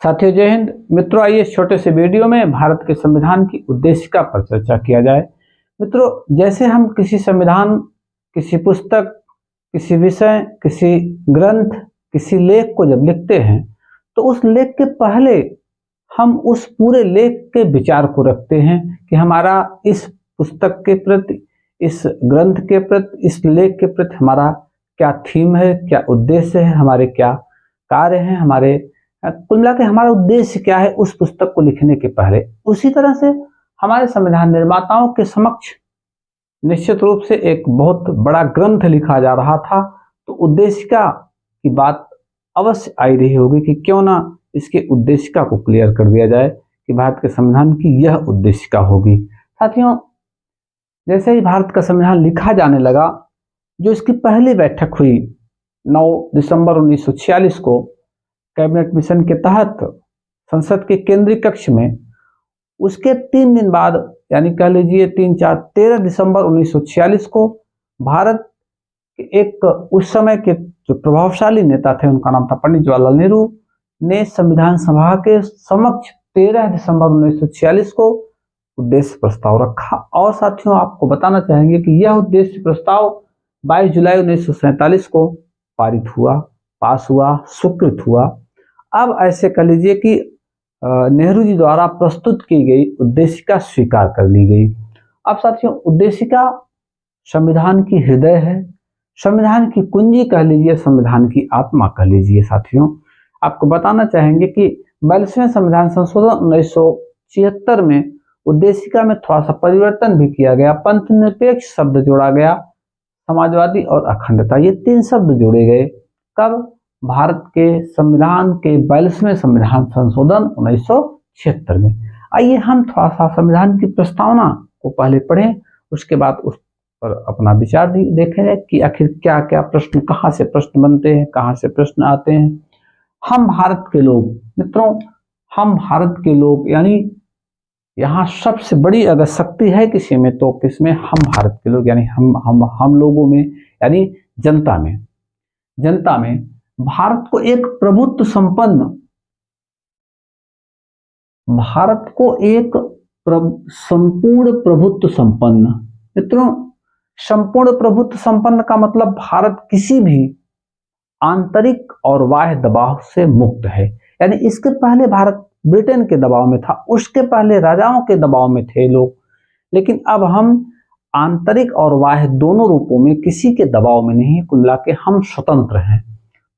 साथियों जय हिंद। मित्रों आइए इस छोटे से वीडियो में भारत के संविधान की उद्देशिका पर चर्चा किया जाए। मित्रों जैसे हम किसी संविधान, किसी पुस्तक, किसी विषय, किसी ग्रंथ, किसी लेख को जब लिखते हैं तो उस लेख के पहले हम उस पूरे लेख के विचार को रखते हैं कि हमारा इस पुस्तक के प्रति, इस ग्रंथ के प्रति, इस लेख के प्रति हमारा क्या थीम है, क्या उद्देश्य है, हमारे क्या कार्य हैं, हमारे कुल मिला के हमारा उद्देश्य क्या है उस पुस्तक को लिखने के पहले। उसी तरह से हमारे संविधान निर्माताओं के समक्ष निश्चित रूप से एक बहुत बड़ा ग्रंथ लिखा जा रहा था, तो उद्देशिका की बात अवश्य आई रही होगी कि क्यों ना इसके उद्देशिका को क्लियर कर दिया जाए कि भारत के संविधान की यह उद्देशिका होगी। साथियों जैसे ही भारत का संविधान लिखा जाने लगा, जो इसकी पहली बैठक हुई 9 दिसंबर 1946 को कैबिनेट मिशन के तहत संसद के केंद्रीय कक्ष में, उसके 3 दिन बाद यानी कह लीजिए 13 दिसंबर 1946 को भारत के एक उस समय के जो प्रभावशाली नेता थे, उनका नाम था पंडित जवाहरलाल नेहरू, ने संविधान सभा के समक्ष 13 दिसंबर 1946 को उद्देश्य प्रस्ताव रखा। और साथियों आपको बताना चाहेंगे कि यह उद्देश्य प्रस्ताव 22 जुलाई 1947 को पारित हुआ, पास हुआ, स्वीकृत हुआ। अब ऐसे कह लीजिए कि नेहरू जी द्वारा प्रस्तुत की गई उद्देशिका स्वीकार कर ली गई। अब साथियों उद्देशिका संविधान की हृदय है, संविधान की कुंजी कह लीजिए, संविधान की आत्मा कह लीजिए। साथियों आपको बताना चाहेंगे कि 42वें संविधान संशोधन 1976 में उद्देशिका में थोड़ा सा परिवर्तन भी किया गया। पंथ निरपेक्ष शब्द जोड़ा गया, समाजवादी और अखंडता, ये 3 शब्द जोड़े गए। कब? भारत के संविधान के 42वें संविधान संशोधन 1976 में। आइए हम थोड़ा सा संविधान की प्रस्तावना को पहले पढ़ें, उसके बाद उस पर अपना विचार देखें कि आखिर क्या क्या प्रश्न, कहाँ से प्रश्न बनते हैं, कहाँ से प्रश्न आते हैं। हम भारत के लोग, मित्रों हम भारत के लोग, यानी यहाँ सबसे बड़ी अगर शक्ति है किसी में तो किसमें? हम भारत के लोग, यानी हम लोगों में, यानी जनता में भारत को एक प्रभुत्व संपन्न, भारत को एक संपूर्ण प्रभुत्व संपन्न, मित्रों संपूर्ण प्रभुत्व संपन्न का मतलब भारत किसी भी आंतरिक और बाह्य दबाव से मुक्त है। यानी इसके पहले भारत ब्रिटेन के दबाव में था, उसके पहले राजाओं के दबाव में थे लोग, लेकिन अब हम आंतरिक और बाह्य दोनों रूपों में किसी के दबाव में नहीं, कुल मिला के हम स्वतंत्र हैं,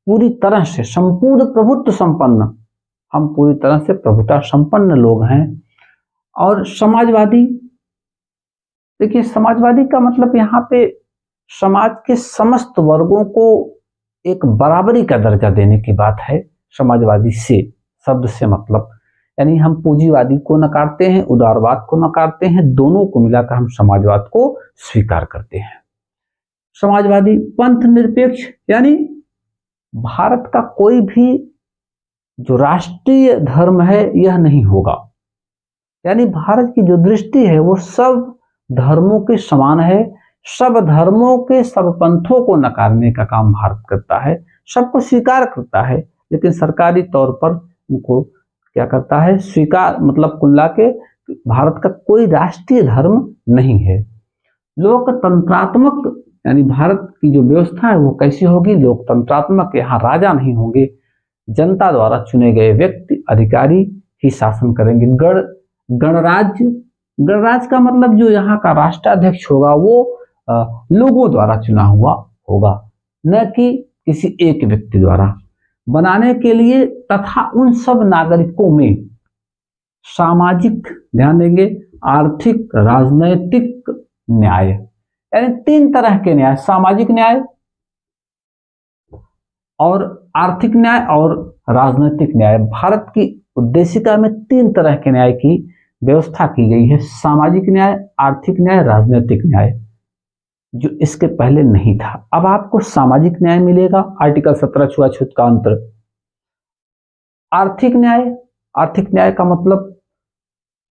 पूरी तरह से संपूर्ण प्रभुत्व संपन्न, हम पूरी तरह से प्रभुता संपन्न लोग हैं। और समाजवादी, देखिए समाजवादी का मतलब यहाँ पे समाज के समस्त वर्गों को एक बराबरी का दर्जा देने की बात है। समाजवादी से शब्द से मतलब, यानी हम पूंजीवादी को नकारते हैं, उदारवाद को नकारते हैं, दोनों को मिलाकर हम समाजवाद को स्वीकार करते हैं। समाजवादी। पंथ निरपेक्ष, यानी भारत का कोई भी जो राष्ट्रीय धर्म है यह नहीं होगा, यानी भारत की जो दृष्टि है वो सब धर्मों के समान है, सब धर्मों के सब पंथों को नकारने का काम भारत करता है, सबको स्वीकार करता है, लेकिन सरकारी तौर पर उनको क्या करता है? स्वीकार, मतलब कुल मिला के भारत का कोई राष्ट्रीय धर्म नहीं है। लोकतंत्रात्मक, यानी भारत की जो व्यवस्था है वो कैसी होगी? लोकतंत्रात्मक। यहाँ राजा नहीं होंगे, जनता द्वारा चुने गए व्यक्ति, अधिकारी ही शासन करेंगे। गणराज्य, गणराज्य का मतलब जो यहाँ का राष्ट्राध्यक्ष होगा वो लोगों द्वारा चुना हुआ होगा, न कि किसी एक व्यक्ति द्वारा, बनाने के लिए तथा उन सब नागरिकों में सामाजिक, ध्यान देंगे, आर्थिक, राजनैतिक न्याय, यानी 3 तरह के न्याय, सामाजिक न्याय और आर्थिक न्याय और राजनीतिक न्याय। भारत की उद्देशिका में 3 तरह के न्याय की व्यवस्था की गई है, सामाजिक न्याय, आर्थिक न्याय, राजनीतिक न्याय, जो इसके पहले नहीं था। अब आपको सामाजिक न्याय मिलेगा, आर्टिकल 17 छुआछूत का अंतर। आर्थिक न्याय, आर्थिक न्याय का मतलब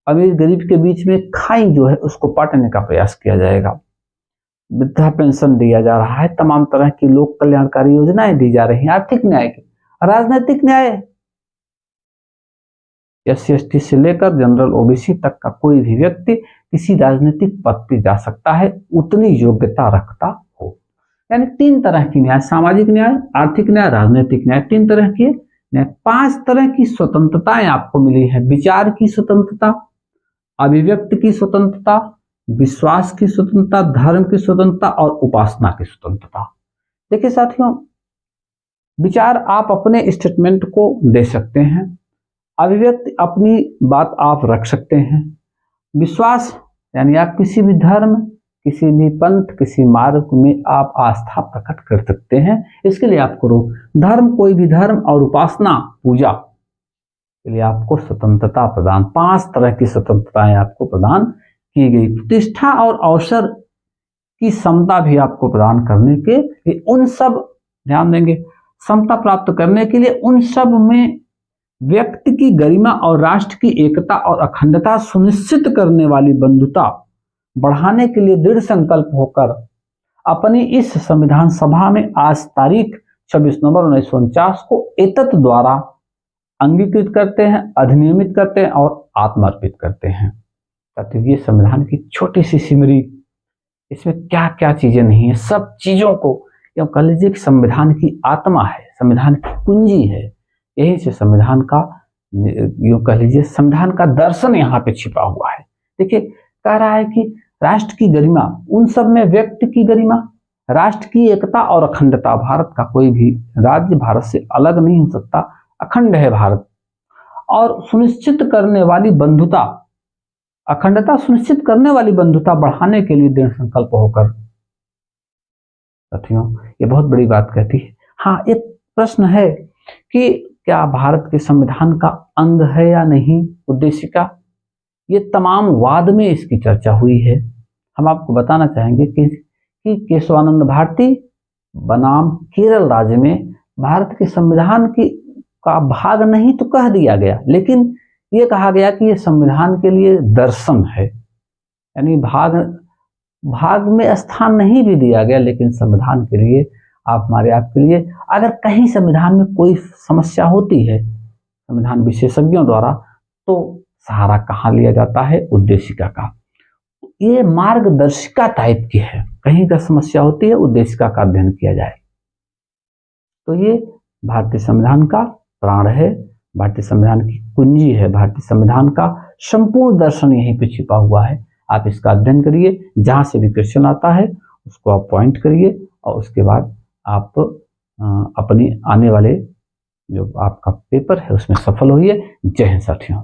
अमीर गरीब के बीच में खाई जो है उसको पाटने का प्रयास किया जाएगा, वृद्धा पेंशन दिया जा रहा है, तमाम तरह की लोक कल्याणकारी योजनाएं दी जा रही हैं, आर्थिक न्याय की। राजनीतिक न्याय, SC/ST से लेकर जनरल OBC तक का कोई भी व्यक्ति किसी राजनीतिक पद पर जा सकता है, उतनी योग्यता रखता हो। यानी 3 तरह की न्याय, सामाजिक न्याय, आर्थिक न्याय, राजनीतिक न्याय, 3 तरह की न्याय। 5 तरह की स्वतंत्रताएं आपको मिली है। विचार की स्वतंत्रता, अभिव्यक्ति की स्वतंत्रता, विश्वास की स्वतंत्रता, धर्म की स्वतंत्रता और उपासना की स्वतंत्रता। देखिए साथियों, विचार आप अपने स्टेटमेंट को दे सकते हैं, अभिव्यक्ति अपनी बात आप रख सकते हैं, विश्वास यानी आप किसी भी धर्म, किसी भी पंथ, किसी मार्ग में आप आस्था प्रकट कर सकते हैं, इसके लिए आप करो। धर्म, कोई भी धर्म, और उपासना, पूजा के लिए आपको स्वतंत्रता प्रदान, 5 तरह की स्वतंत्रताएं आपको प्रदान की गई। प्रतिष्ठा और अवसर की समता भी आपको प्रदान करने के लिए, उन सब, ध्यान देंगे, समता प्राप्त करने के लिए उन सब में व्यक्ति की गरिमा और राष्ट्र की एकता और अखंडता सुनिश्चित करने वाली बंधुता बढ़ाने के लिए दृढ़ संकल्प होकर अपनी इस संविधान सभा में आज तारीख 26 नवंबर 1949 को एतत् द्वारा अंगीकृत करते हैं, अधिनियमित करते हैं और आत्मार्पित करते हैं। तो ये संविधान की छोटी सी सिमरी, इसमें क्या क्या चीजें नहीं है, सब चीजों को या कह लीजिए संविधान की आत्मा है, संविधान की कुंजी है। यही से संविधान का, यूं कह लीजिए संविधान का दर्शन यहाँ पे छिपा हुआ है। देखिए, कह रहा है कि राष्ट्र की गरिमा, उन सब में व्यक्ति की गरिमा, राष्ट्र की एकता और अखंडता, भारत का कोई भी राज्य भारत से अलग नहीं हो सकता, अखंड है भारत, और सुनिश्चित करने वाली बंधुता, अखंडता सुनिश्चित करने वाली बंधुता बढ़ाने के लिए दृढ़ संकल्प होकर। साथियों, ये बहुत बड़ी बात कहती है। हाँ, एक प्रश्न है कि क्या भारत के संविधान का अंग है या नहीं उद्देशिका, ये तमाम वाद में इसकी चर्चा हुई है। हम आपको बताना चाहेंगे कि केशवानंद भारती बनाम केरल राज्य में भारत के संविधान का भाग नहीं तो कह दिया गया, लेकिन ये कहा गया कि ये संविधान के लिए दर्शन है, यानी भाग में स्थान नहीं भी दिया गया, लेकिन संविधान के लिए, आपके लिए अगर कहीं संविधान में कोई समस्या होती है संविधान विशेषज्ञों द्वारा, तो सहारा कहाँ लिया जाता है, उद्देशिका का। ये मार्गदर्शिका टाइप की है, कहीं का समस्या होती है उद्देशिका का अध्ययन किया जाए। तो ये भारतीय संविधान का प्राण है, भारतीय संविधान की कुंजी है, भारतीय संविधान का संपूर्ण दर्शन यहीं पे छिपा हुआ है। आप इसका अध्ययन करिए, जहां से भी क्वेश्चन आता है उसको आप पॉइंट करिए, और उसके बाद आप अपनी आने वाले जो आपका पेपर है उसमें सफल होइए। जय हिंद साथियों।